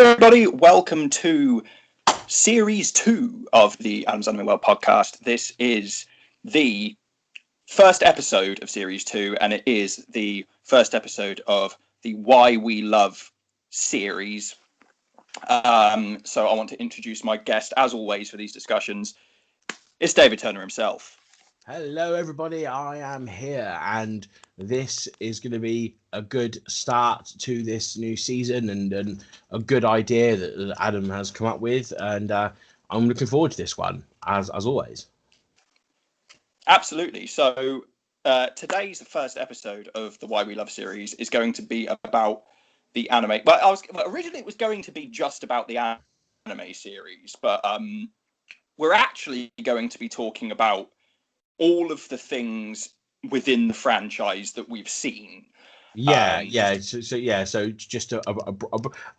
Hello, everybody. Welcome to Series 2 of the Adam's Anime World podcast. This is the first episode of Series 2, and it is the first episode of the Why We Love series. So I want to introduce my guest, as always, for these discussions. It's David Turner himself. Hello, everybody. I am here, and this is going to be a good start to this new season and a good idea that Adam has come up with. And I'm looking forward to this one, as always. Absolutely. So today's first episode of the Why We Love series is going to be about the anime. But originally it was going to be just about the anime series, but we're actually going to be talking about all of the things within the franchise that we've seen. So just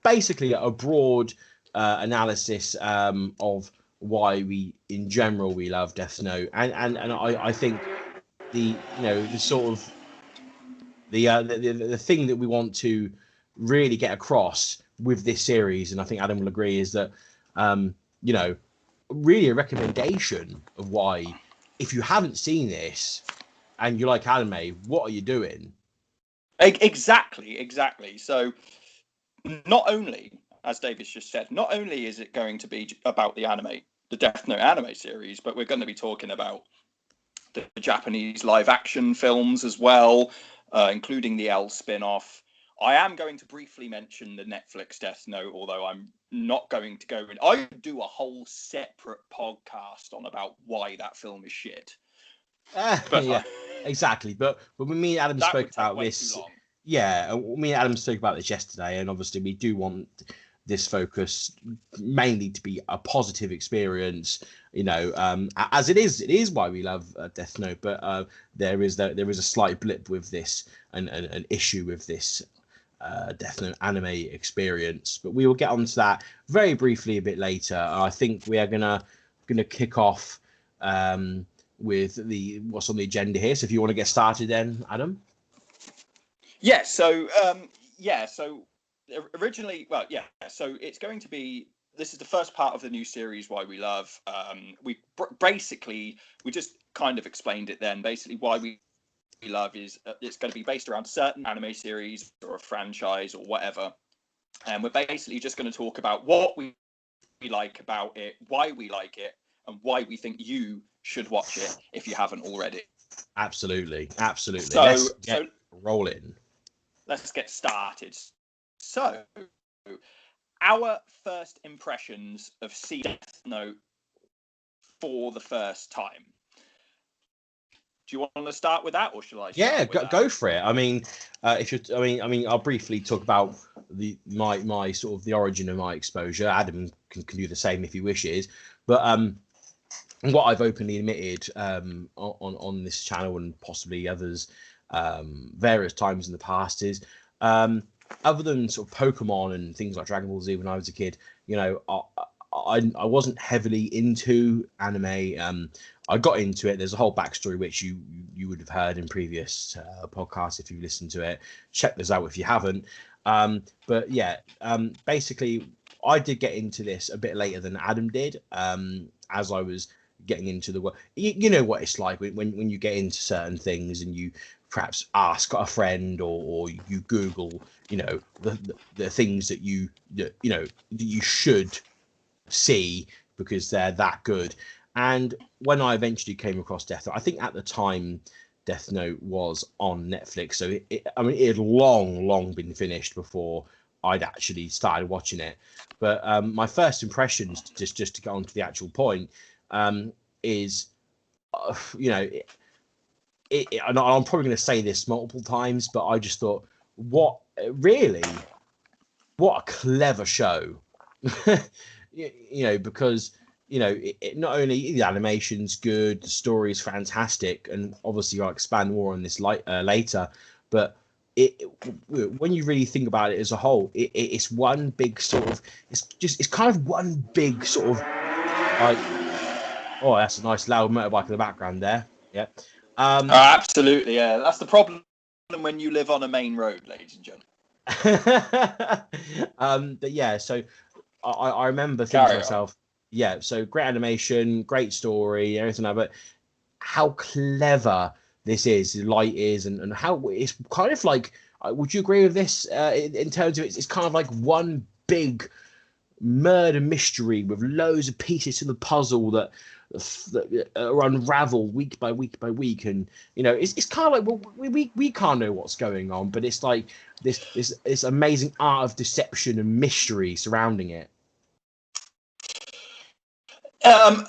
basically a broad analysis of why we love Death Note, and I think the thing that we want to really get across with this series, and I think Adam will agree, is that really a recommendation of why, if you haven't seen this and you like anime, what are you doing? Exactly. So not only, as David's just said, not only is it going to be about the anime, the Death Note anime series, but we're going to be talking about the Japanese live action films as well, including the L spin-off. I am going to briefly mention the Netflix Death Note, although I'm not going to go in. I could do a whole separate podcast on about why that film is shit. Exactly. But when me and Adam spoke about this, me and Adam spoke about this yesterday, and obviously we do want this focus mainly to be a positive experience, as it is why we love Death Note. But there is a slight blip with this and an issue with this Death Note anime experience, but we will get onto that very briefly a bit later. I think we are gonna kick off with what's on the agenda here. So if you want to get started, then Adam. Yeah. So originally, so it's going to be. This is the first part of the new series, Why We Love. We just kind of explained it then. Basically, Why We Love is it's going to be based around a certain anime series or a franchise or whatever, and we're basically just going to talk about what we like about it, why we like it, and why we think you should watch it if you haven't already. Absolutely. So let's get rolling. Let's get started. So, our first impressions of seeing Death Note for the first time. Do you want to start with that, or shall I? Go for it. I mean, I'll briefly talk about my sort of the origin of my exposure. Adam can do the same if he wishes, but what I've openly admitted on this channel and possibly others various times in the past is other than sort of Pokemon and things like Dragon Ball Z when I was a kid, I wasn't heavily into anime. I got into it. There's a whole backstory which you would have heard in previous podcasts if you listened to it. Check this out if you haven't. Basically, I did get into this a bit later than Adam did. As I was getting into the world, you know what it's like when you get into certain things and you perhaps ask a friend or you Google, the things that you should see because they're that good. And when I eventually came across Death Note, I think at the time Death Note was on Netflix, so it had long been finished before I'd actually started watching it. But my first impressions, just to get on to the actual point, is and I'm probably going to say this multiple times, but I just thought, what a clever show. Because it not only the animation's good, the story is fantastic, and obviously I'll expand more on this later, but when you really think about it as a whole, it's one big sort of, it's kind of one big sort of like, oh, that's a nice loud motorbike in the background there. Yeah. Absolutely, yeah. That's the problem when you live on a main road, ladies and gentlemen. But yeah, so I remember thinking to Carry on. myself, yeah, so great animation, great story, everything like that, but how clever this is, light is, and how it's kind of like, would you agree with this in terms of it's kind of like one big murder mystery with loads of pieces to the puzzle that are unraveled week by week by week, and it's kind of like, well, we can't know what's going on, but it's like this amazing art of deception and mystery surrounding it. Um,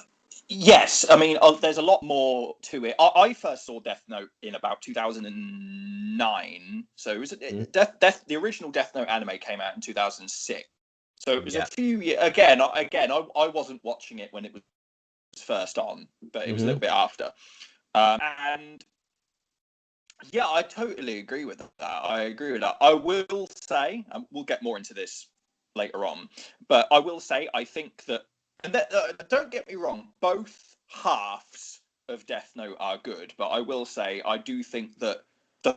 yes, I mean, there's a lot more to it. I first saw Death Note in about 2009. So it was the original Death Note anime came out in 2006. So it was a few years. I wasn't watching it when it was first on, but it was a little bit after. And yeah, I totally agree with that. I agree with that. I will say, and we'll get more into this later on, but I will say, I think that, and don't get me wrong, both halves of Death Note are good, but I will say, I do think that the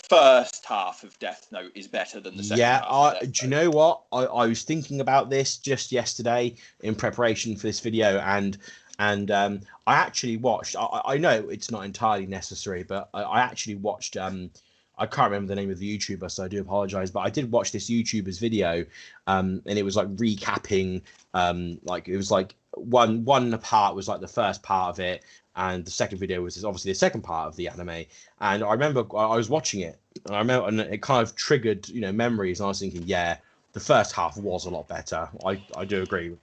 first half of Death Note is better than the second half of Death Note. Do you know what? I was thinking about this just yesterday in preparation for this video, and I actually watched. I know it's not entirely necessary, but I actually watched. I can't remember the name of the YouTuber, so I do apologize. But I did watch this YouTuber's video, and it was like recapping. Like it was like one part was like the first part of it, and the second video was obviously the second part of the anime. And I remember I was watching it, and I remember, and it kind of triggered memories. And I was thinking, yeah, the first half was a lot better. I do agree.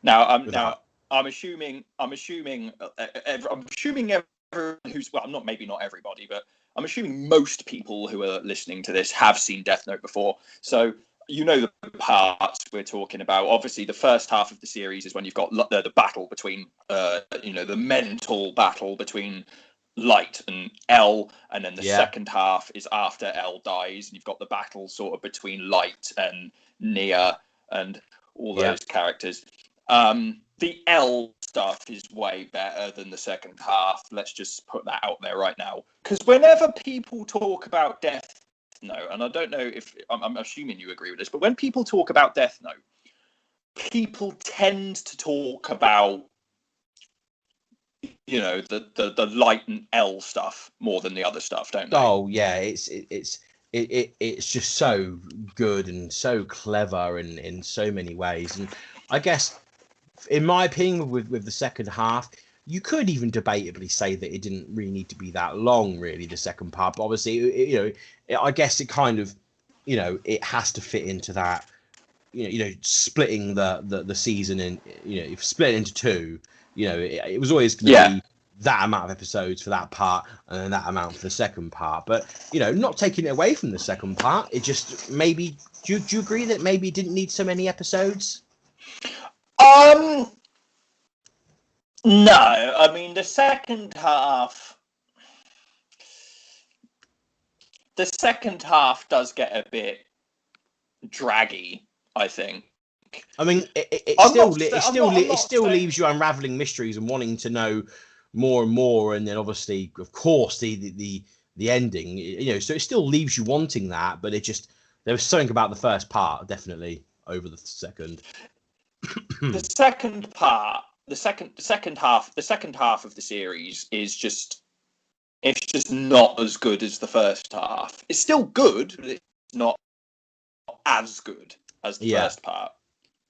I'm assuming everyone who's, well, maybe not everybody, but I'm assuming most people who are listening to this have seen Death Note before. So the parts we're talking about. Obviously, the first half of the series is when you've got the battle between, the mental battle between Light and L, and then the second half is after L dies, and you've got the battle sort of between Light and Nia and all those characters. The L stuff is way better than the second half. Let's just put that out there right now. Because whenever people talk about Death Note, and I don't know if I'm assuming you agree with this, but when people talk about Death Note, people tend to talk about the Light and L stuff more than the other stuff, don't they? Oh yeah, it's just so good and so clever in so many ways. And I guess, in my opinion, with the second half, you could even debatably say that it didn't really need to be that long, really, the second part. But obviously, I guess it kind of, it has to fit into that, splitting the season in, if split into two, it was always going to be that amount of episodes for that part and then that amount for the second part. But, not taking it away from the second part, it just maybe, do you agree that maybe it didn't need so many episodes? No, I mean the second half does get a bit draggy, I think. I mean, it still leaves you unraveling mysteries and wanting to know more and more, and then obviously, of course, the ending. So it still leaves you wanting that, but there was something about the first part definitely over the second. The second part, the second half of the series is just not as good as the first half. It's still good, but it's not as good as the first part.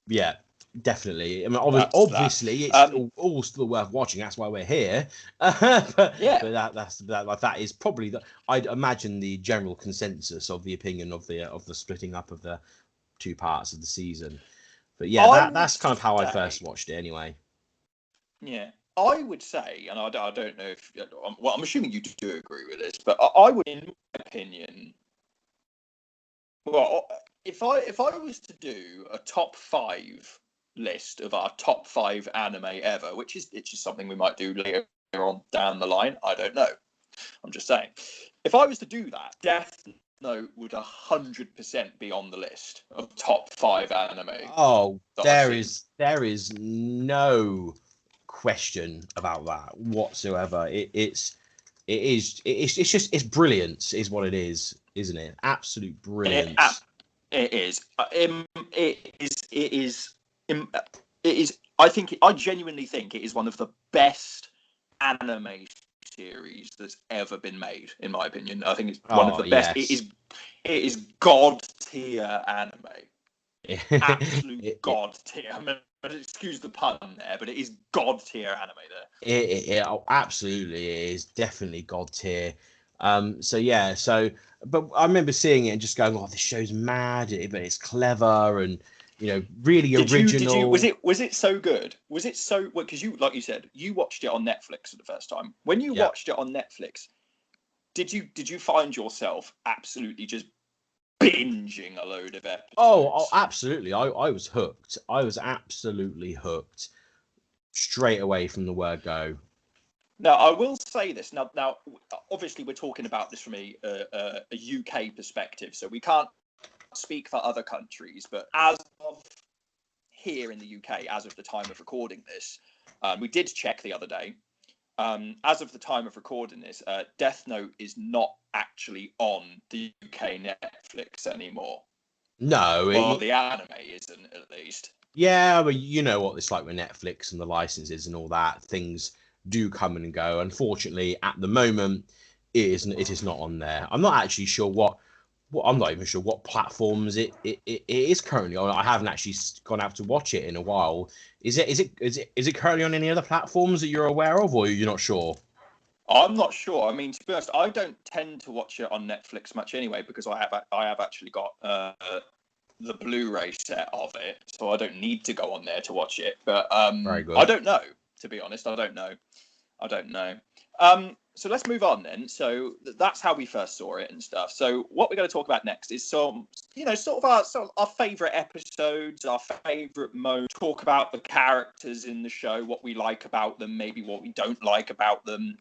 Yeah, definitely. I mean, obviously, it's all still worth watching. That's why we're here. But that is probably I'd imagine the general consensus of the opinion of the splitting up of the two parts of the season. But yeah, that's kind of how I first watched it anyway. Yeah, I would say, and I don't know if, well, I'm assuming you do agree with this, but I would, in my opinion, well, if I was to do a top 5 list of our top 5 anime ever, which is something we might do later on down the line, I don't know. I'm just saying, if I was to do that, Death Note would 100% be on the list of top 5 anime. Oh, there is no question about that whatsoever. It's brilliance is what it is, isn't it? Absolute brilliance. It is. It is. It is. It is. I genuinely think it is one of the best anime series that's ever been made. In my opinion, I think it's one of Oh the best. It yes. is. It is god tier anime. Absolute it, it, god tier. I mean, but excuse the pun there, but it is god tier anime there. oh, absolutely it is definitely god tier. So yeah, but I remember seeing it and just going, oh, this show's mad, but it's clever and really Did you original. was it so good? Was it so well, because you, like you said, you watched it on Netflix for the first time. When you Yeah. watched it on Netflix, did you find yourself absolutely just binging a load of Oh, episodes? absolutely. I was hooked. I was absolutely hooked straight away from the word go. Now, I will say this. Now, obviously, we're talking about this from a UK perspective, so we can't speak for other countries. But as of here in the UK, as of the time of recording this, we did check the other day. As of the time of recording this, Death Note is not actually on the UK Netflix anymore. No, Well, the anime isn't, at least. yeah, but you know what it's like with Netflix and the licenses and all that. Things do come and go. Unfortunately, at the moment, it is not on there. I'm not actually sure what I'm not even sure what platforms it is currently on. I haven't actually gone out to watch it in a while. Is it currently on any other platforms that you're aware of, or you're not sure? I'm not sure. I mean, to be honest, I don't tend to watch it on Netflix much anyway because I have actually got the Blu-ray set of it, so I don't need to go on there to watch it. But Very I good. don't know. To be honest, I don't know. I don't know. So let's move on then. So that's how we first saw it and stuff. So what we're going to talk about next is some, sort of our favorite episodes, our favorite mode. Talk about the characters in the show, what we like about them, maybe what we don't like about them,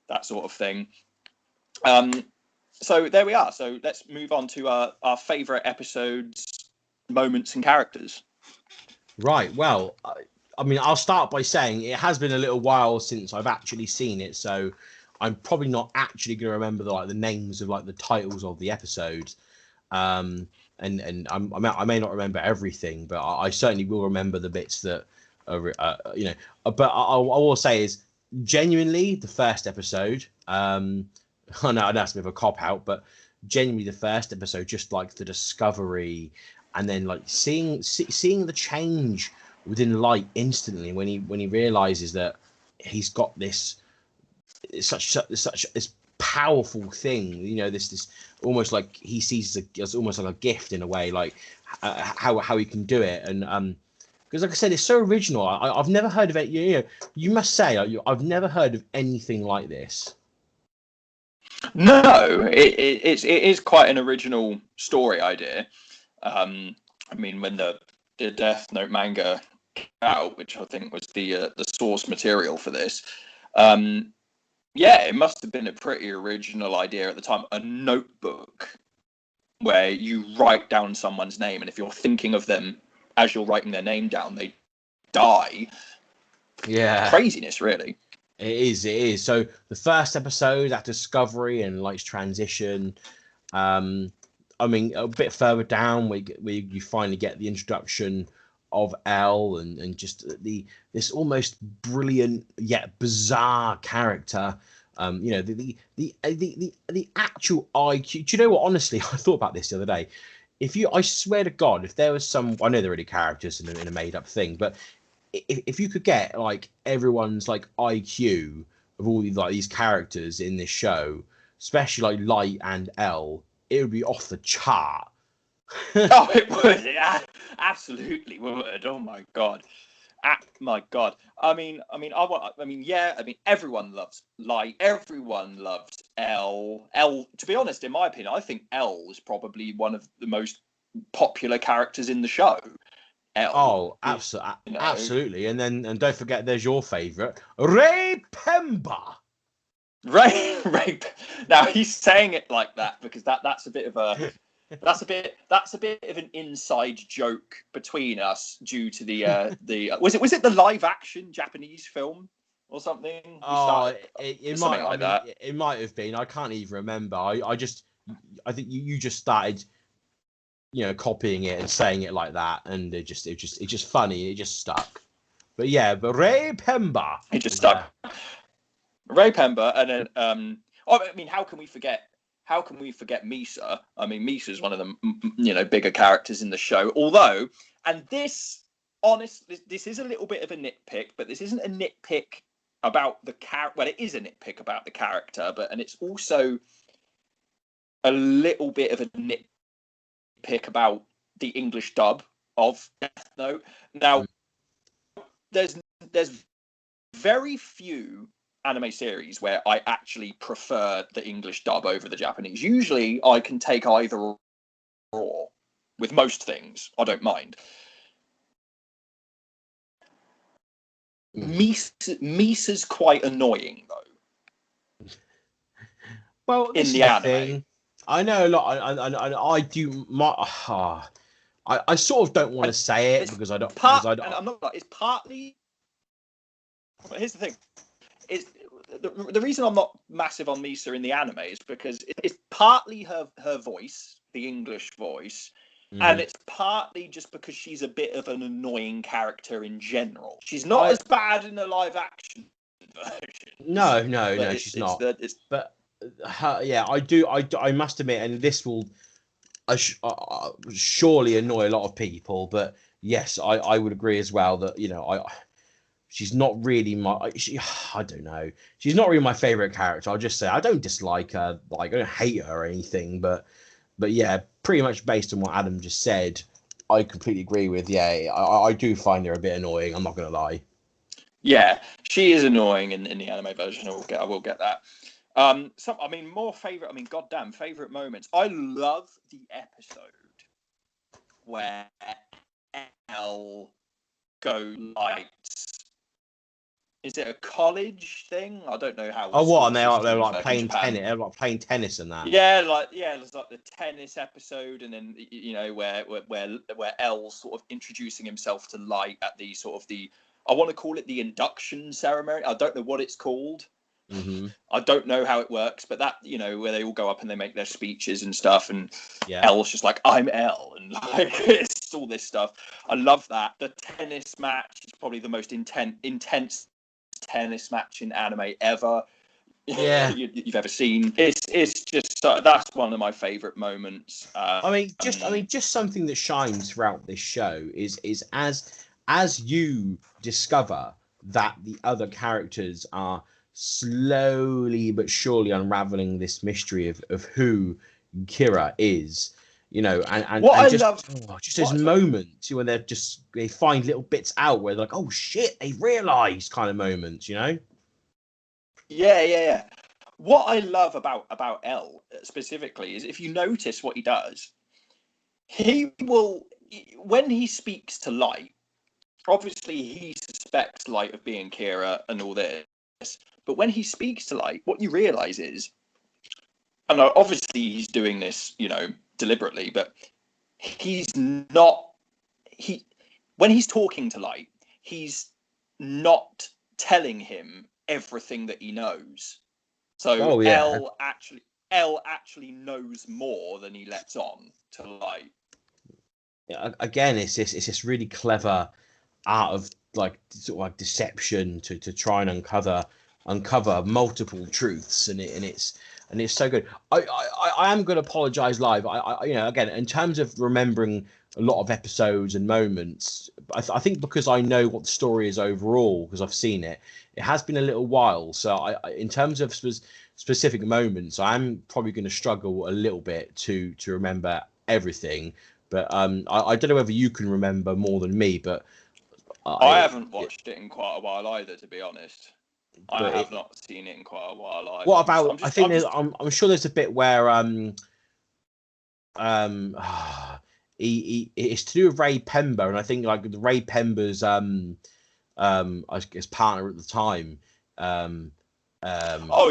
that sort of thing. Um, so there we are. So let's move on to our favorite episodes, moments, and characters. Right. Well, I mean, I'll start by saying it has been a little while since I've actually seen it, so I'm probably not actually going to remember the names of the titles of the episodes. Um, and I may not remember everything, but I certainly will remember the bits that are, But I will say is genuinely the first episode. I know that's a bit of a cop out, but genuinely the first episode, just like the discovery, and then like seeing the change within Light instantly when he realizes that he's got this such this powerful thing, this almost like he sees as almost like a gift in a way, like how he can do it. And because like I said, it's so original. I've never heard of it. You must say I've never heard of anything like this. No, it is quite an original story idea. I mean, when the Death Note manga came out, which I think was the source material for this, um, yeah, it must have been a pretty original idea at the time. A notebook where you write down someone's name, and if you're thinking of them as you're writing their name down, they die. Yeah, Craziness, really. it is. It is. So the first episode, that discovery and Light's transition. Um, I mean, a bit further down, we you finally get the introduction of L and just this almost brilliant yet bizarre character. The actual IQ. Do you know what? Honestly, I thought about this the other day. I swear to God, if there was I know they're already characters in a made up thing, but if you could get like everyone's like IQ of all these characters in this show, especially like Light and L, it would be off the chart. Oh, it would. Yeah, absolutely would. Oh my god. My god. Yeah. I mean, everyone loves Light. Everyone loves L. L. To be honest, in my opinion, I think L is probably one of the most popular characters in the show. L. Oh, You know, absolutely. And don't forget, there's your favorite, Ray Pemba. Ray. Now he's saying it like that because that's a bit of a that's a bit of an inside joke between us due to the was it the live action Japanese film or something? We Oh, started it might. something I like mean, that. it might have been. I can't even remember. I think you just started copying it and saying it like that, and it's just funny. It just stuck. But yeah, but Ray Pemba. It just stuck. Ray Pemba, and then I mean, how can we forget Misa? I mean, Misa's one of the bigger characters in the show. Although, and this is a little bit of a nitpick, but this isn't a nitpick about the character. Well, it is a nitpick about the character, and it's also a little bit of a nitpick about the English dub of Death Note. Now, there's very few anime series where I actually prefer the English dub over the Japanese. Usually I can take either or. With most things, I don't mind. Misa's quite annoying though. Well, in the anime, thing. I know a lot. I do my. I sort of don't want to say it because I don't. And I'm not. It's partly. But here's the thing: is the reason I'm not massive on Misa in the anime is because it's partly her voice, the English voice, and it's partly just because she's a bit of an annoying character in general. She's not as bad in the live action version. No, she's not. But I do. I must admit, and this will surely annoy a lot of people, but yes, I would agree as well that she's not really I don't know. She's not really my favorite character. I'll just say I don't dislike her. Like, I don't hate her or anything, but yeah, pretty much based on what Adam just said, I completely agree with. Yeah, I do find her a bit annoying. I'm not gonna lie. Yeah, she is annoying in the anime version. I will get that. More favorite. Goddamn favorite moments. I love the episode where L go lights. Is it a college thing? I don't know how. Oh, what? And they're like playing tennis. They're like playing tennis and that. Yeah, there's like the tennis episode, and then where L's sort of introducing himself to Light at the sort of I want to call it the induction ceremony. I don't know what it's called. Mm-hmm. I don't know how it works, but that where they all go up and they make their speeches and stuff, and yeah. L's just like, I'm L, and like it's all this stuff. I love that. The tennis match is probably the most intense tennis match in anime ever. Yeah, you've ever seen. It's just that's one of my favorite moments. Just something that shines throughout this show is as you discover that the other characters are slowly but surely unraveling this mystery of who Kira is, just those moments when they find little bits out where they're like, oh shit, they realise kind of moments, Yeah. What I love about L specifically is if you notice what he does, he will, when he speaks to Light, obviously he suspects Light of being Kira and all this, but when he speaks to Light, what you realise is, and obviously he's doing this, deliberately, but when he's talking to Light, he's not telling him everything that he knows. So L actually knows more than he lets on to Light. Yeah, again, it's this really clever art of sort of deception to try and uncover multiple truths, and it's so good. I am going to apologize live. I again, in terms of remembering a lot of episodes and moments, I think because I know what the story is overall, because I've seen it, it has been a little while. So in terms of specific moments, I'm probably going to struggle a little bit to remember everything. But I don't know whether you can remember more than me, but I haven't watched it in quite a while either, to be honest. I have not seen it in quite a while either. What about? I'm sure there's a bit where it's to do with Ray Pemba, and I think like Ray Pemba's I guess partner at the time. Are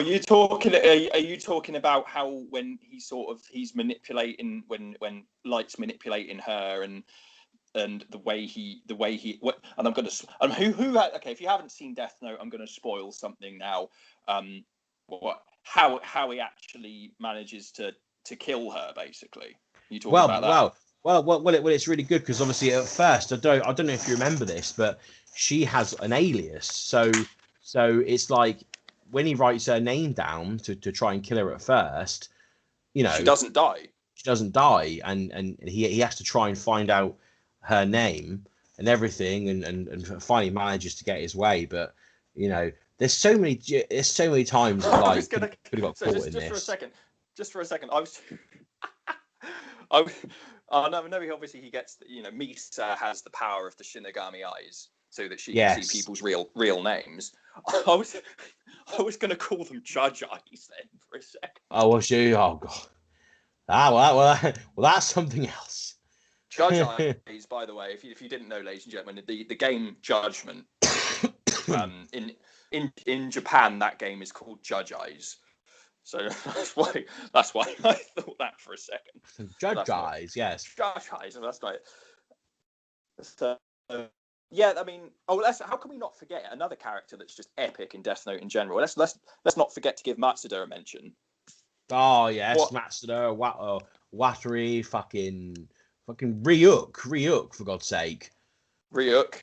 you talking about how when he's manipulating when Light's manipulating her and the way he and I'm gonna okay, if you haven't seen Death Note, I'm gonna spoil something now. How he actually manages to kill her, basically. You talking about that? Well, It's really good because obviously at first I don't know if you remember this, but she has an alias. So it's like when he writes her name down to try and kill her at first, She doesn't die. she doesn't die, and he has to try and find out her name and everything, and finally manages to get his way. But there's so many times I was like gonna. could have got So caught just, in just this. for a second, I was. I, was- oh no, no. Obviously, he gets. Misa has the power of the Shinigami eyes, so that she can Yes. see people's real names. I was going to call them Judge Eyes then for a second. Oh, was you? Oh god. Well, that's something else. Judge Eyes, by the way, if you didn't know, ladies and gentlemen, the game Judgment. In Japan, that game is called Judge Eyes. So that's why I thought that for a second. Judge Eyes, yes. Judge Eyes, and that's right. So yeah, I mean, how can we not forget another character that's just epic in Death Note in general? Let's not forget to give Matsuda a mention. Oh yes, Matsuda, Watari, fucking Ryuk, for God's sake. Ryuk,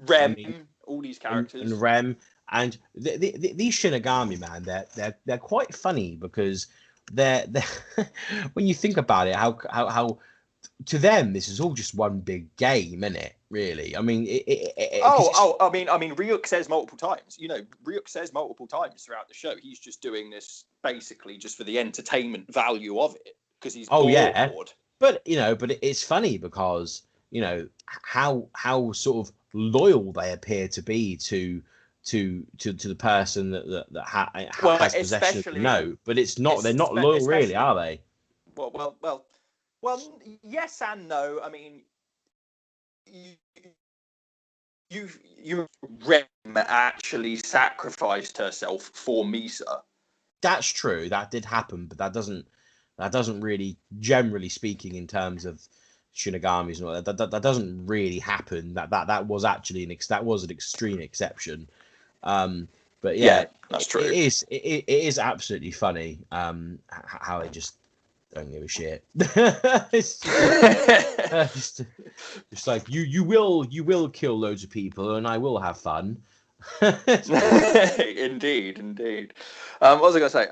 Rem, all these characters, and Rem, and these Shinigami, man, they're quite funny because they're when you think about it, how to them this is all just one big game, isn't it? Really, I mean, I mean, Ryuk says multiple times. Ryuk says multiple times throughout the show. He's just doing this basically just for the entertainment value of it because he's bored. Yeah, but it's funny because how sort of loyal they appear to be to the person that has possession of the note, but it's not. They're not loyal, really, are they? Well, yes and no. I mean, Rem actually sacrificed herself for Misa. That's true. That did happen, but that doesn't really, generally speaking, in terms of Shinigamis and all that doesn't really happen. That was actually an extreme exception. But yeah, that's true. It is absolutely funny. How they just don't give a shit. It's just like you will kill loads of people and I will have fun. Indeed. What was I going to say?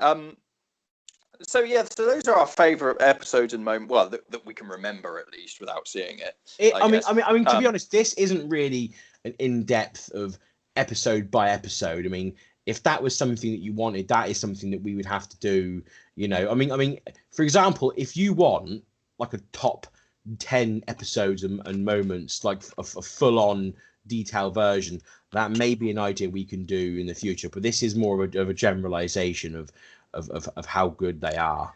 So those are our favourite episodes and moments. Well, that we can remember at least without seeing it. I mean, to be honest, this isn't really an in-depth of episode by episode. I mean, if that was something that you wanted, that is something that we would have to do. I mean, for example, if you want like a top 10 episodes and moments, like a full-on detailed version, that may be an idea we can do in the future. But this is more of a generalization of how good they are.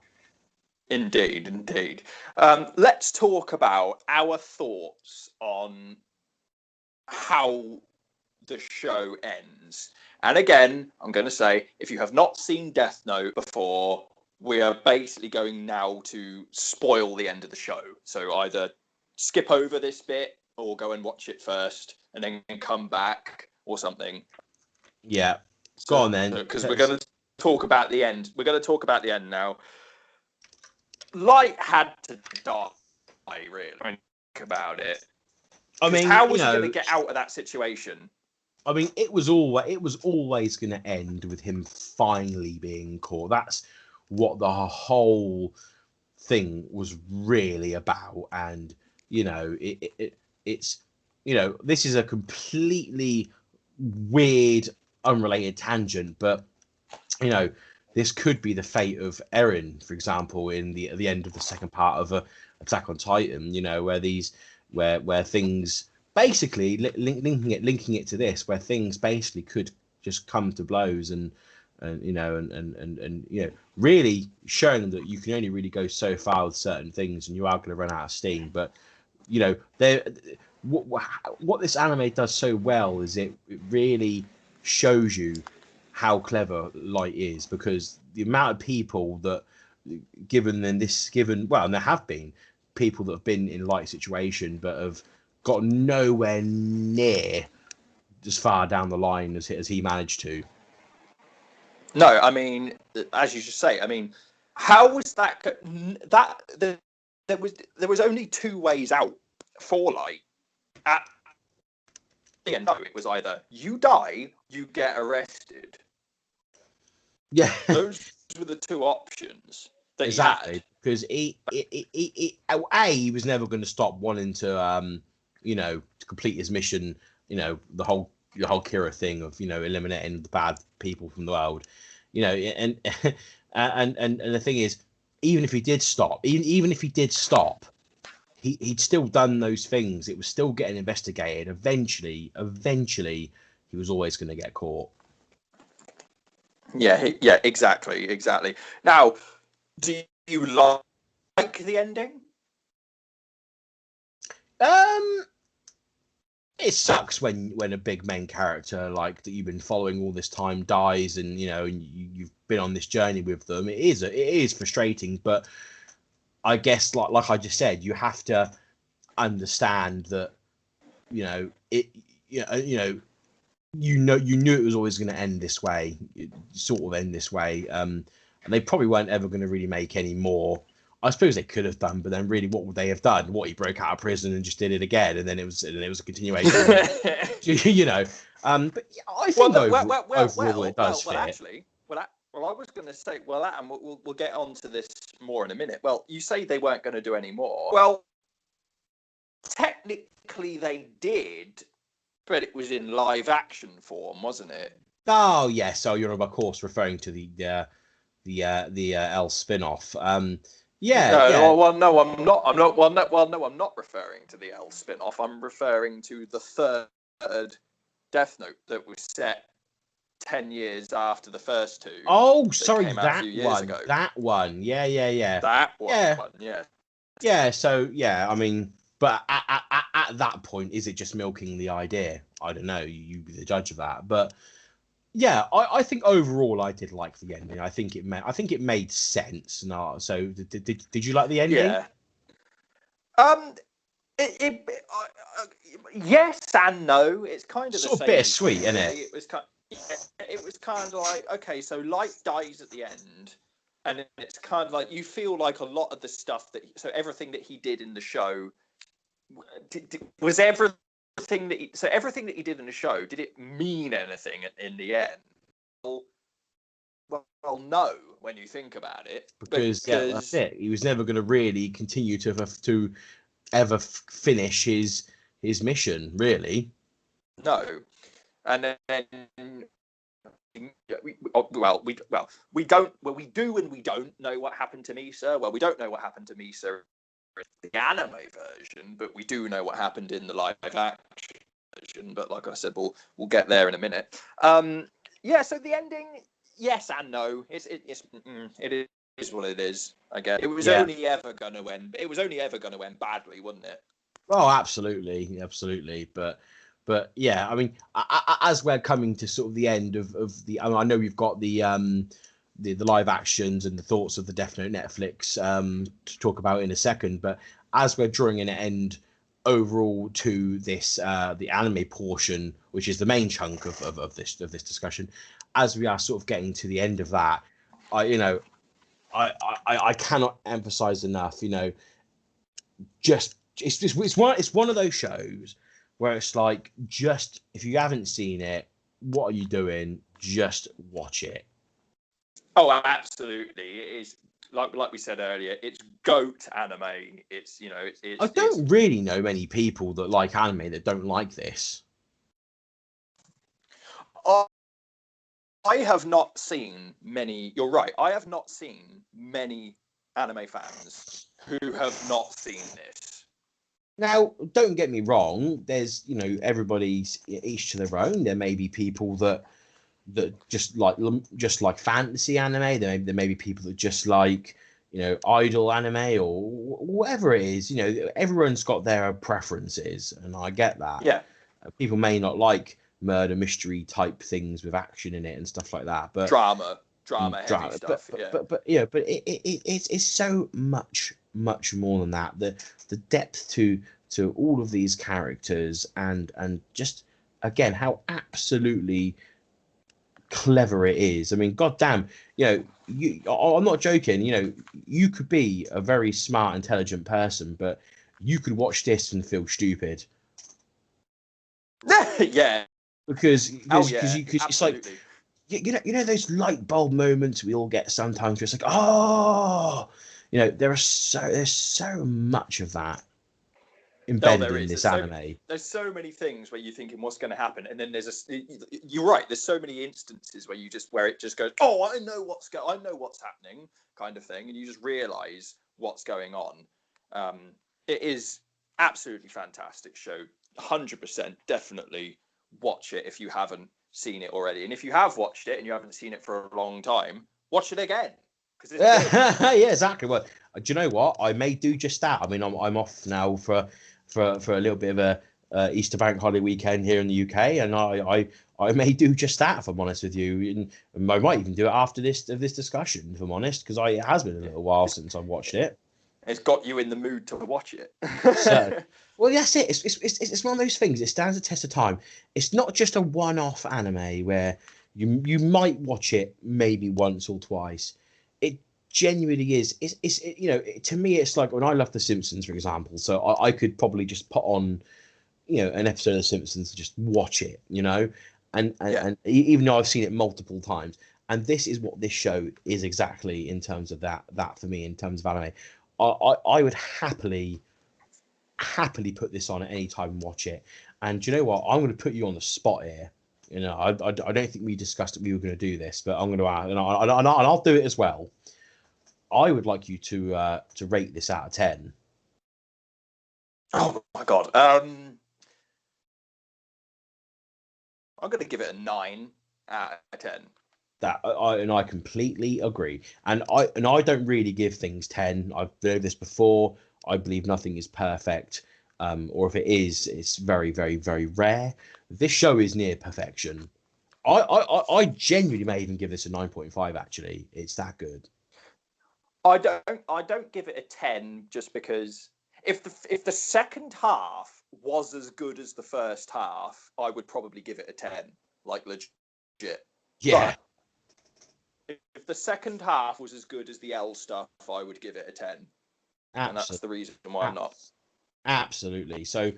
Indeed. Let's talk about our thoughts on how the show ends. And again, I'm going to say, if you have not seen Death Note before, we are basically going now to spoil the end of the show. So either skip over this bit or go and watch it first and then come back or something. Yeah. Go on then. Because we're going to talk about the end. We're going to talk about the end now. Light had to die, really. Think about it. I mean, how was he going to get out of that situation? I mean, it was always going to end with him finally being caught. That's what the whole thing was really about. And it's this is a completely weird, unrelated tangent, but this could be the fate of Eren, for example, in the end of the second part of Attack on Titan. Where things basically linking it to this, where things basically could just come to blows and really showing them that you can only really go so far with certain things, and you are going to run out of steam. But what this anime does so well is it really shows you how clever Light is, because the amount of people that and there have been people that have been in Light's situation but have got nowhere near as far down the line as he managed to. No, I mean, as you just say, I mean, how was that there was only two ways out for Light. At the end, it was either you die, you get arrested. Yeah, those were the two options that exactly. he had. Because he was never going to stop wanting to to complete his mission. The whole Kira thing of eliminating the bad people from the world. And the thing is, even if he did stop, he'd still done those things. It was still getting investigated. Eventually, he was always going to get caught. Yeah, exactly. Now, do you like the ending? It sucks when a big main character like that you've been following all this time dies, and you've been on this journey with them. It is frustrating, but I guess like I just said, you have to understand that you knew it was always going to end this way, and they probably weren't ever going to really make any more. I suppose they could have done, but then really, what would they have done? He broke out of prison and just did it again, and then it was a continuation. But yeah, I think overall it does fit. Actually, I was going to say, and we'll get onto this more in a minute. Well, you say they weren't going to do any more. Well, technically they did, but it was in live action form, wasn't it? Oh yes, so you're of course referring to the Elle spin-off. No, I'm not. I'm not referring to the Elle spin-off. I'm referring to the third Death Note that was set 10 years after the first two. Oh, sorry, that one. That one. Yeah. That one. Yeah. Yeah. So yeah, I mean, but at that point, is it just milking the idea? I don't know. You be the judge of that. But yeah, I think overall I did like the ending. I think it made sense. No, so did you like the ending? Yeah. Yes and no. It's kind of sort the of same. Bittersweet, isn't it? It was kind of like, okay, so Light dies at the end, and it's kind of like you feel like a lot of the stuff everything that he did in the show was everything everything that he did in the show, did it mean anything in the end? Well, no, when you think about it, because that's it. He was never going to really continue to ever finish his mission, really. No, and then we don't. Well, we do and we don't know what happened to Misa. Well, we don't know what happened to Misa in the anime version, but we do know what happened in the live action version. But like I said, we'll get there in a minute. Yeah. So the ending, yes and no. It is what it is. I guess it was only ever going to end. It was only ever going to end badly, wasn't it? Oh, absolutely. But yeah, I mean, as we're coming to sort of the end of the, I know we've got the live actions and the thoughts of the Death Note Netflix to talk about in a second. But as we're drawing an end overall to this the anime portion, which is the main chunk of this discussion, as we are sort of getting to the end of that, I cannot emphasize enough, it's one of those shows where it's like, just if you haven't seen it, what are you doing? Just watch it. Oh, absolutely! It is like we said earlier. It's GOAT anime. It's I don't really know many people that like anime that don't like this. I have not seen many. You're right. I have not seen many anime fans who have not seen this. Now, don't get me wrong. There's, everybody's each to their own. There may be people that just like fantasy anime. There may be people that just like, idol anime or whatever it is. Everyone's got their preferences, and I get that. Yeah. People may not like murder mystery type things with action in it and stuff like that, but drama heavy stuff. But it's so much more than that. The depth to all of these characters and just again how absolutely clever it is. I mean, goddamn, I'm not joking. You could be a very smart, intelligent person, but you could watch this and feel stupid Yeah. because Oh because because yeah. you because it's like Absolutely. those light bulb moments we all get sometimes. Where it's like, oh, there's so much of that Oh, embedded there in is. this anime. There's so many things where you're thinking what's going to happen, and then you're right. There's so many instances where it just goes, oh, I know what's happening, kind of thing, and you just realise what's going on. It is absolutely fantastic show. 100%, definitely watch it if you haven't seen it already, and if you have watched it and you haven't seen it for a long time, watch it again because it's good. Yeah, exactly. Well, do you know what? I may do just that. I mean, I'm off now for a little bit of a Easter bank holiday weekend here in the UK, and I may do just that if I'm honest with you, and I might even do it after this discussion if I'm honest, because it has been a little while since I've watched it. It's got you in the mood to watch it. So, well, that's it. It's one of those things. It stands the test of time. It's not just a one-off anime where you might watch it maybe once or twice. It genuinely is. To me, it's like when I love The Simpsons, for example. So I could probably just put on, an episode of The Simpsons and just watch it. And even though I've seen it multiple times, and this is what this show is exactly in terms of that for me in terms of anime. I would happily put this on at any time and watch it. And do you know what? I'm going to put you on the spot here. I don't think we discussed that we were going to do this, but I'm going to and I'll do it as well. I would like you to rate this out of 10. Oh my god. I'm going to give it a 9 out of 10. I completely agree. And I don't really give things 10. I've been over this before. I believe nothing is perfect. Or if it is, it's very, very, very rare. This show is near perfection. I genuinely may even give this a 9.5. Actually, it's that good. I don't give it a 10 just because if the second half was as good as the first half, I would probably give it a 10, like legit. Yeah, But if the second half was as good as the L stuff, I would give it a 10. And that's the reason why I'm not. Absolutely. So,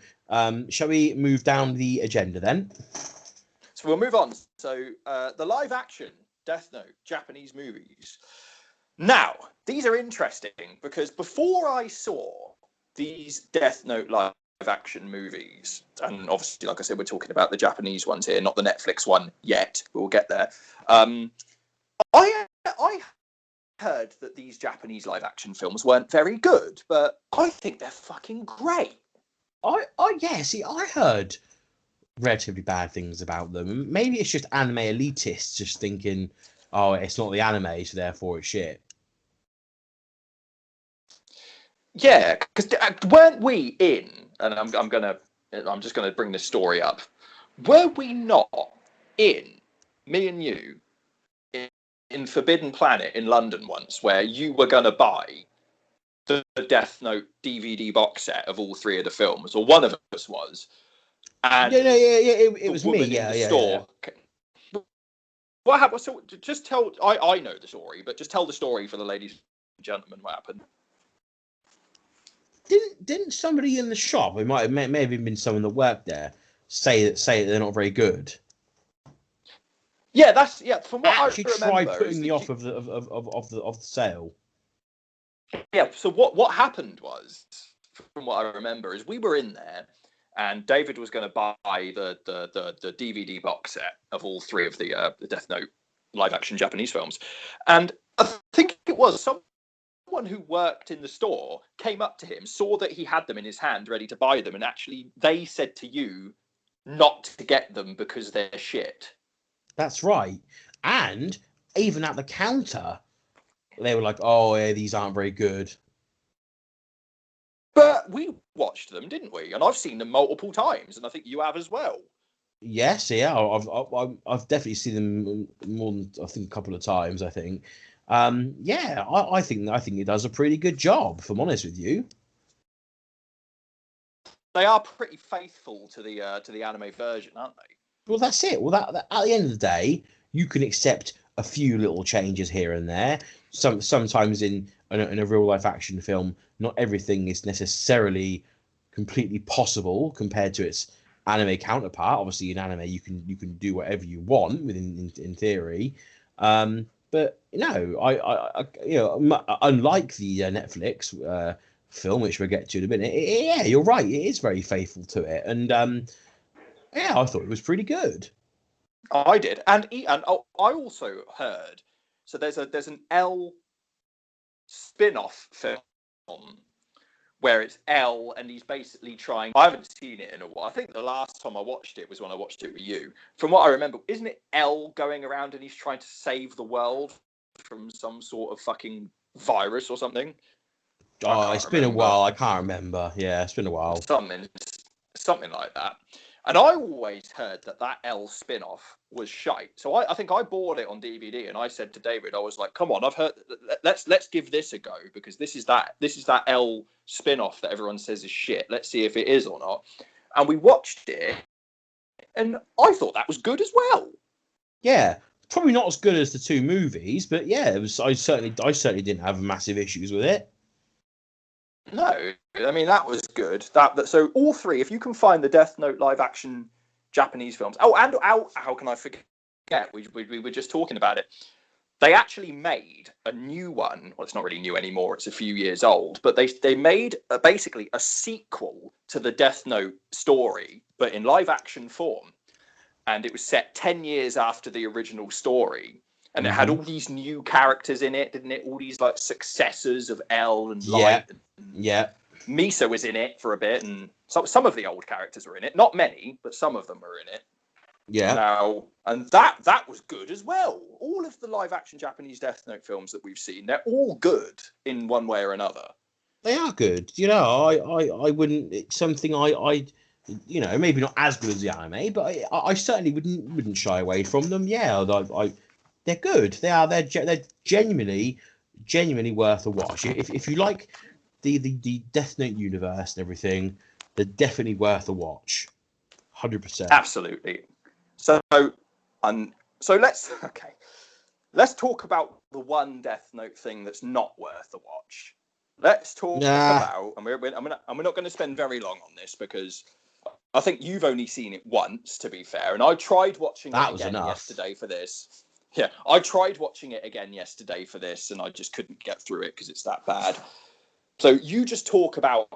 shall we move down the agenda then? So we'll move on. So the live action Death Note Japanese movies. Now, these are interesting because before I saw these Death Note live action movies, and obviously, like I said, we're talking about the Japanese ones here, not the Netflix one yet. We'll get there. I heard that these Japanese live action films weren't very good, but I think they're fucking great. See, I heard relatively bad things about them. Maybe it's just anime elitists just thinking, oh, it's not the anime, so therefore it's shit. Yeah, because weren't we in? And I'm just gonna bring this story up. Were we not in, me and you, in Forbidden Planet in London once, where you were gonna buy the Death Note DVD box set of all three of the films, or one of us was, and Yeah, it was me. In the store. What happened? So just tell. I know the story, but just tell the story for the ladies and gentlemen. What happened? Didn't somebody in the shop? It may have even been someone that worked there. Say that they're not very good. Yeah, From what actually I remember, tried putting me off of the sale. Yeah. So what happened was, from what I remember, is we were in there, and David was going to buy the DVD box set of all three of the Death Note live action Japanese films, and I think it was someone who worked in the store came up to him, saw that he had them in his hand, ready to buy them, and actually they said to you not to get them because they're shit. That's right. And even at the counter, they were like, "Oh, yeah, these aren't very good." But we watched them, didn't we? And I've seen them multiple times, and I think you have as well. Yes, yeah, I've definitely seen them more than I think a couple of times. I think, yeah, I think it does a pretty good job. If I'm honest with you, they are pretty faithful to the anime version, aren't they? Well, that's it. Well, that at the end of the day, you can accept a few little changes here and there. Sometimes in a real life action film, not everything is necessarily completely possible compared to its anime counterpart. Obviously, in anime, you can do whatever you want within in theory. But unlike the Netflix film, which we'll get to in a minute, yeah, you're right. It is very faithful to it, and yeah, I thought it was pretty good. I did, and I also heard. So there's an L spin-off film where it's L and he's basically trying. I haven't seen it in a while. I think the last time I watched it was when I watched it with you. From what I remember, isn't it L going around and he's trying to save the world from some sort of fucking virus or something? Oh, it's been a while. I can't remember. Yeah, it's been a while. Something like that. And I always heard that L spin-off was shite. So I think I bought it on DVD, and I said to David, I was like, "Come on, I've heard. Let's give this a go, because this is that L spin-off that everyone says is shit. Let's see if it is or not." And we watched it, and I thought that was good as well. Yeah, probably not as good as the two movies, but yeah, it was. I certainly didn't have massive issues with it. No, I mean that was good. So all three, if you can find the Death Note live action Japanese films. Oh, and how can I forget? We were just talking about it. They actually made a new one. Well, it's not really new anymore. It's a few years old, but they made basically a sequel to the Death Note story, but in live action form, and it was set 10 years after the original story. And it had all these new characters in it, didn't it? All these like successors of L and Light. Yeah. Misa was in it for a bit, and some of the old characters were in it. Not many, but some of them were in it. Yeah. Now, and that was good as well. All of the live action Japanese Death Note films that we've seen, they're all good in one way or another. They are good. I wouldn't. It's something I maybe not as good as the anime, but I certainly wouldn't shy away from them. Yeah, they're good. They're genuinely worth a watch. If you like the Death Note universe and everything, they're definitely worth a watch. 100%. Absolutely. So let's talk about the one Death Note thing that's not worth a watch. Let's talk about, and we're not going to spend very long on this, because I think you've only seen it once, to be fair, and I tried watching it again yesterday for this. Yeah, I tried watching it again yesterday for this, and I just couldn't get through it because it's that bad. So you just talk about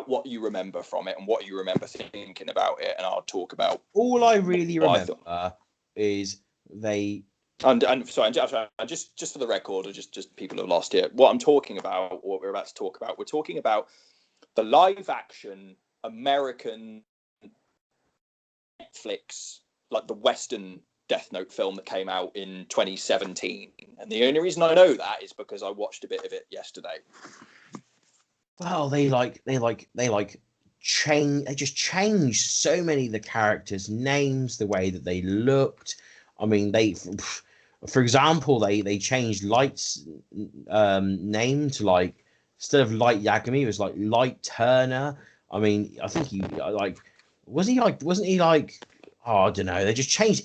what you remember from it and what you remember thinking about it, and I'll talk about. All I really remember is they. And sorry, just for the record, or just people who lost it, what I'm talking about, what we're about to talk about, we're talking about the live action American Netflix, like the Western Death Note film that came out in 2017, and the only reason I know that is because I watched a bit of it yesterday. Well, they just changed so many of the characters' names, the way that they looked. I mean, for example, they changed Light's name to, like, instead of Light Yagami, it was like Light Turner. I mean, I think wasn't he like, oh, I don't know. They just changed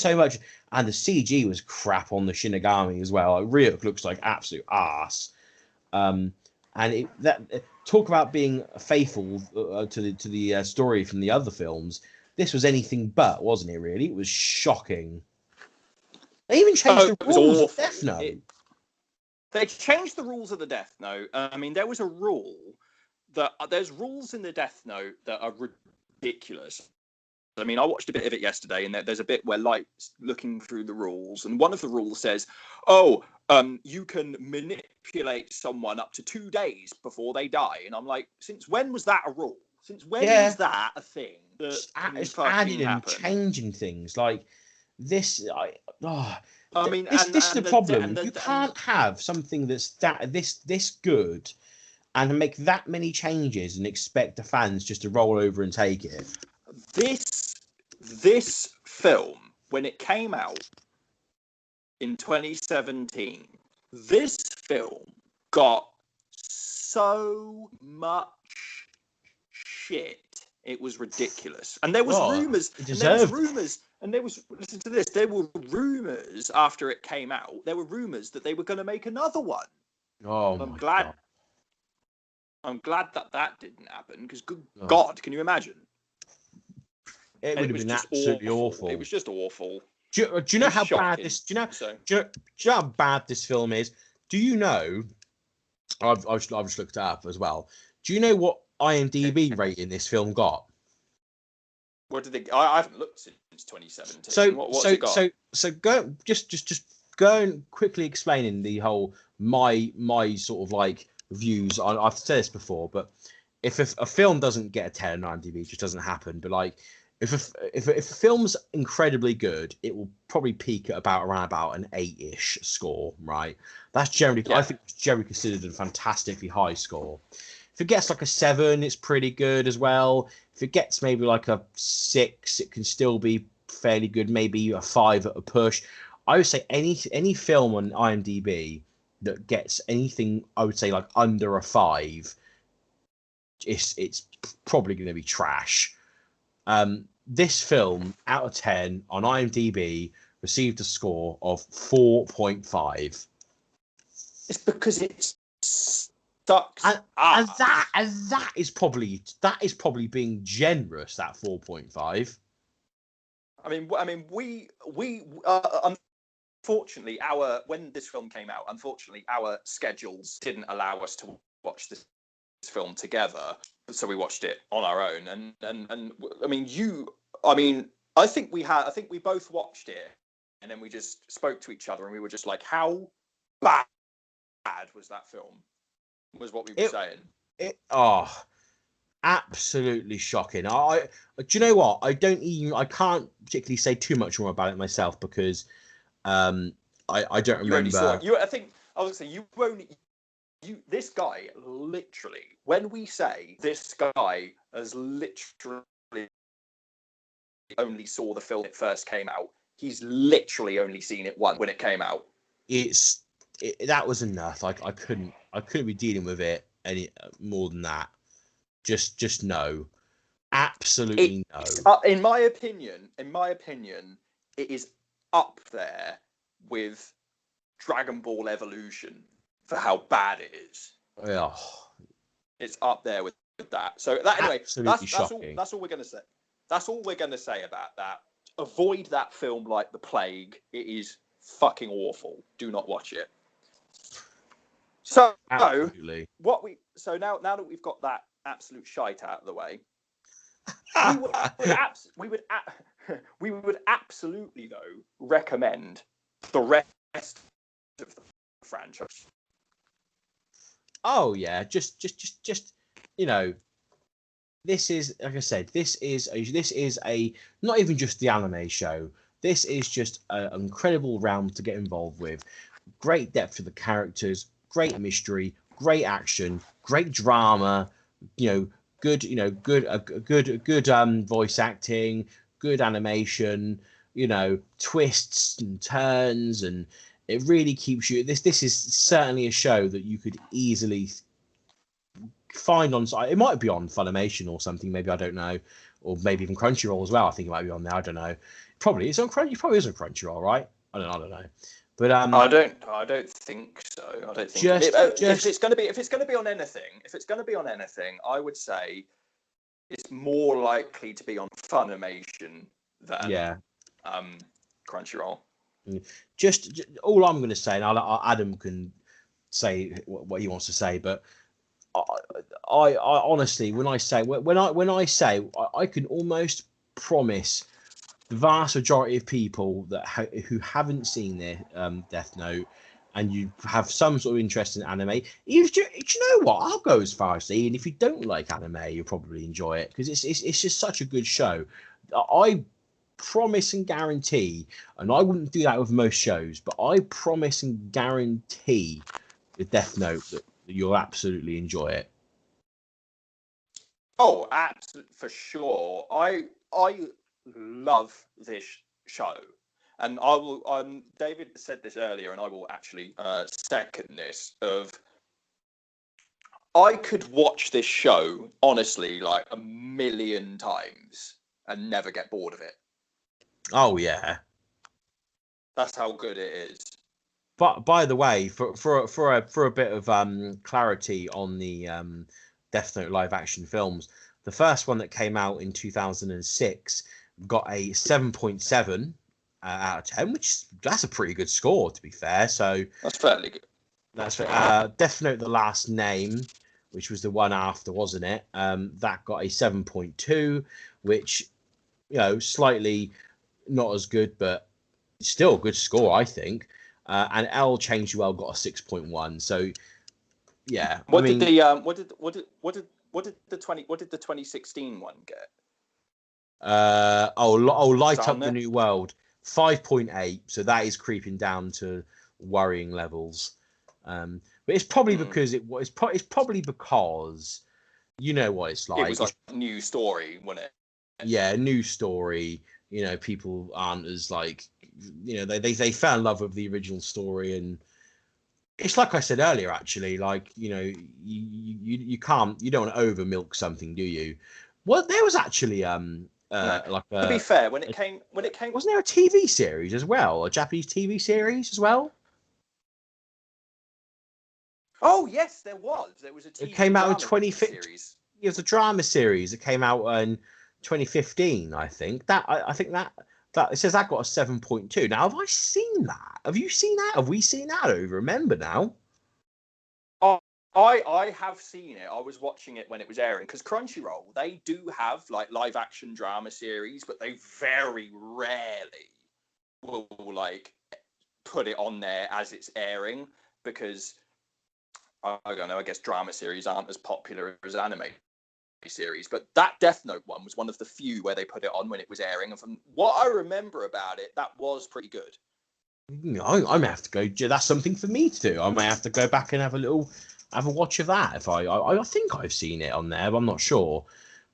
so much, and the CG was crap on the Shinigami as well. Like, Ryuk looks like absolute ass. And talk about being faithful to the story from the other films. This was anything but, wasn't it? Really, it was shocking. They even changed the rules of Death Note. They changed the rules of the Death Note. I mean, there was a rule there's rules in the Death Note that are ridiculous. I mean, I watched a bit of it yesterday, and there's a bit where Light's looking through the rules, and one of the rules says, you can manipulate someone up to 2 days before they die. And I'm like, since when was that a rule? Since when was that a thing? It's adding and changing things like this. This is the problem. You can't have something that's this good and make that many changes and expect the fans just to roll over and take it. This film, when it came out in 2017, this film got so much shit It was ridiculous, and there was Well, rumors, it and there was deserved. rumors, and there was listen to this. There were rumors after it came out. There were rumors that they were going to make another one. Oh I'm my glad. god! I'm glad that didn't happen because, good Oh. God, can you imagine? It And would have been absolutely awful. It was just awful. Do you know how bad shocking. this? Do you know? So, Do you know how bad this film is? Do you know? I've just looked it up as well. Do you know what IMDb rating this film got? what did they? I haven't looked since 2017. So What's it got? So go just go and quickly explaining the whole my sort of like views. I've said this before, but if a film doesn't get a 10 on IMDb, it just doesn't happen. But like if a film's incredibly good, it will probably peak at around about an 8-ish score, right? That's generally I think it's generally considered a fantastically high score. If it gets like a 7, it's pretty good as well. If it gets maybe like a 6, it can still be fairly good. Maybe a 5 at a push. I would say any film on IMDb that gets anything, I would say like under a 5, it's probably going to be trash. This film out of 10 on IMDb received a score of 4.5. It's because it sucks. And that is probably being generous. That 4.5. I mean, we unfortunately when this film came out, unfortunately our schedules didn't allow us to watch this film together, so we watched it on our own. And I think we both watched it, and then we just spoke to each other, and we were just like, how bad was that film? Was what we were saying. Absolutely shocking. Do you know what? I can't particularly say too much more about it myself because I don't remember. You only saw it. I think I was gonna say this guy literally, when we say this guy has literally only saw the film when it first came out, he's literally only seen it once when it came out. That was enough. I couldn't be dealing with it any more than that. Just no. Absolutely no. In my opinion, it is up there with Dragon Ball Evolution for how bad it is. Oh. It's up there with that. So that anyway, shocking. That's all we're going to say. That's all we're going to say about that. Avoid that film like the plague. It is fucking awful. Do not watch it. So absolutely. Now that we've got that absolute shite out of the way, we would absolutely though recommend the rest of the franchise. Oh yeah, just this is, like I said, this is a not even just the anime show. This is just an incredible realm to get involved with. Great depth of the characters, great mystery, great action, great drama. Good voice acting, good animation. Twists and turns, and it really keeps you. This is certainly a show that you could easily find on. It might be on Funimation or something. Maybe, I don't know, or maybe even Crunchyroll as well. I think it might be on there. I don't know. Probably it's on Crunchyroll. Probably is on Crunchyroll, right? I don't know. But I don't think so. I don't think if it's going to be on anything, I would say it's more likely to be on Funimation than Crunchyroll. Just all I'm going to say, and Adam can say what he wants to say, but I honestly, when I say I can almost promise the vast majority of people that who haven't seen their Death Note, and you have some sort of interest in anime, do you know what? I'll go as far as saying, if you don't like anime, you'll probably enjoy it because it's just such a good show. I promise and guarantee, and I wouldn't do that with most shows, but I promise and guarantee with Death Note that you'll absolutely enjoy it. Oh, absolutely, for sure. I love this show, and I will. David said this earlier, and I will actually second this. I could watch this show honestly like a million times and never get bored of it. Oh yeah. That's how good it is. But by the way, for a bit of clarity on the Death Note live action films, the first one that came out in 2006 got a 7.7 out of 10, that's a pretty good score, to be fair. So That's fairly good. that's Death Note: The Last Name, which was the one after, wasn't it? That got a 7.2, which, slightly not as good, but still a good score, I think. And L Change Well got a 6.1. So yeah, what did the 2016 one get? Light Up the New World, 5.8. So that is creeping down to worrying levels. But it's probably because it's probably because you know what it's like. It was like a new story, wasn't it? Yeah, new story. People aren't as like, they fell in love with the original story, and it's like I said earlier, actually, like, you don't want to over milk something, do you? Well, there was actually to be fair, when it came, wasn't there a TV series as well, a Japanese TV series as well? Oh yes, there was. There was a TV. It came out in 2015. Series. It was a drama series. It came out in 2015, I think. I think that it says that got a 7.2. Now, have I seen that? Have you seen that? Have we seen that? I don't even remember now. I have seen it. I was watching it when it was airing because Crunchyroll, they do have like live action drama series, but they very rarely will like put it on there as it's airing because I don't know. I guess drama series aren't as popular as anime series, but that Death Note one was one of the few where they put it on when it was airing, and from what I remember about it, that was pretty good. I may have to go. That's something for me to do. I may have to go back and have a watch of that. If I think I've seen it on there, but I'm not sure.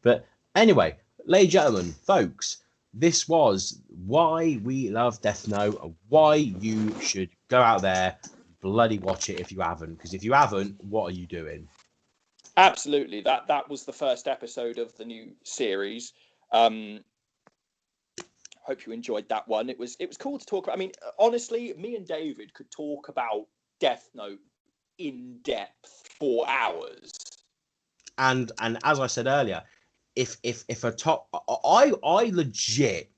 But anyway, ladies and gentlemen, folks, this was why we love Death Note, and why you should go out there, bloody watch it if you haven't. Because if you haven't, what are you doing? Absolutely, that was the first episode of the new series. Hope you enjoyed that one. It was cool to talk about. I mean, honestly, me and David could talk about Death Note in depth for hours. And as I said earlier, if a top, I legit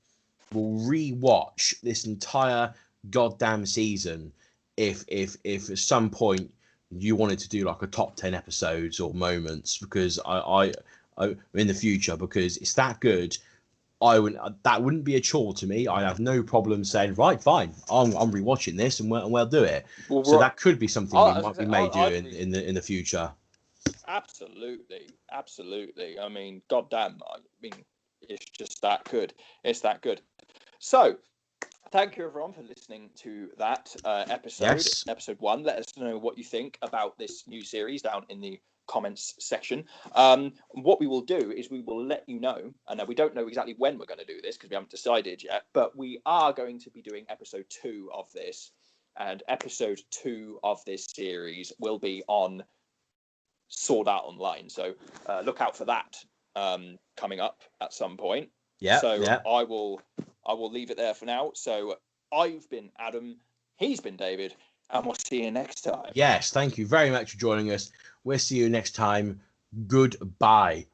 will rewatch this entire goddamn season if at some point you wanted to do like a top 10 episodes or moments, because I in the future, because it's that good. That wouldn't be a chore to me. I'd have no problem saying, right, fine, I'm rewatching this and we'll do it. So that could be something we may do in the future. Absolutely. I mean, goddamn. I mean, it's just that good. It's that good. So, thank you everyone for listening to that episode. Yes. Episode 1. Let us know what you think about this new series down in the comments section. What we will do is we will let you know, and we don't know exactly when we're going to do this because we haven't decided yet, but we are going to be doing episode 2 of this, and episode 2 of this series will be on Sword Art Online, so look out for that coming up at some point. I will leave it there for now. So I've been Adam, he's been David, and we'll see you next time. Yes, thank you very much for joining us. We'll see you next time. Goodbye.